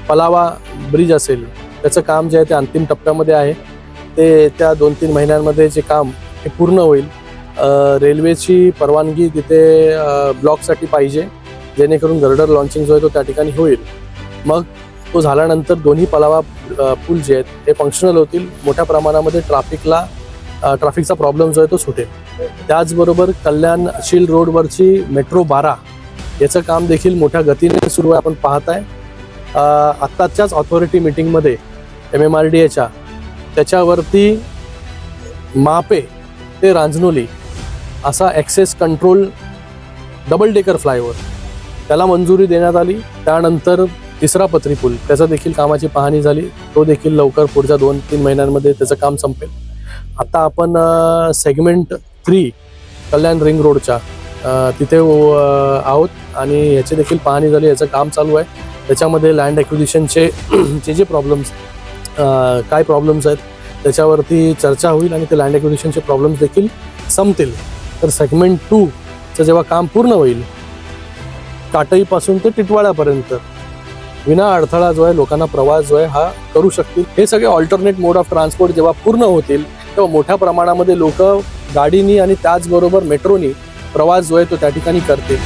Pallava bridge असेल त्याचं काम जे आहे ते अंतिम टप्प्यामध्ये आहे. ते त्या 2-3 महिन्यांमध्ये जे काम हे पूर्ण होईल. रेल्वेची परवानगी तिथे ब्लॉकसाठी पाहिजे, जेणेकरून गर्डर लॉन्चिंग जो आहे तो त्या ठिकाणी होईल. मग तो झाल्यानंतर दोन्ही पलावा पूल जे आहेत ते फंक्शनल होतील. मोठ्या प्रमाणामध्ये ट्रॅफिकचा प्रॉब्लेम जो आहे तो सुटेल. त्याचबरोबर कल्याण-शील रोडवरची मेट्रो 12 याचं काम देखील मोठ्या गतीने सुरू आहे. आपण पाहत आहे आत्ताच्याच ऑथॉरिटी मीटिंगमध्ये MMRDAच्या त्याच्यावरती मापे ते रांजनोली असा access control double decker flyover त्याला मंजुरी देण्यात आली. त्यानंतर तिसरा पथरी पूल त्याचा देखील कामाची पाहणी झाली. तो देखील लवकर पुढच्या 2-3 महिन्यांमध्ये त्याचं काम संपेल. आता आपण सेगमेंट 3 कल्याण रिंग रोडच्या तिथे आहोत आणि याची देखील पाहणी झाली. याचं काम चालू आहे. त्याच्यामध्ये लँड ॲक्विजिशनचे जे प्रॉब्लेम्स काय प्रॉब्लेम्स आहेत त्याच्यावरती चर्चा होईल आणि ते लँड ॲक्विजिशनचे प्रॉब्लेम्स देखील संपतील. तर सेगमेंट 2चं जेव्हा काम पूर्ण होईल काटईपासून ते टिटवाळ्यापर्यंत विना अडथळा जो आहे लोकांना प्रवास जो आहे हा करू शकतील. हे सगळे ऑल्टरनेट मोड ऑफ ट्रान्सपोर्ट जेव्हा पूर्ण होतील तेव्हा मोठ्या प्रमाणामध्ये लोक गाडीनी आणि त्याचबरोबर मेट्रोनी प्रवास जो आहे तो त्या ठिकाणी करतील.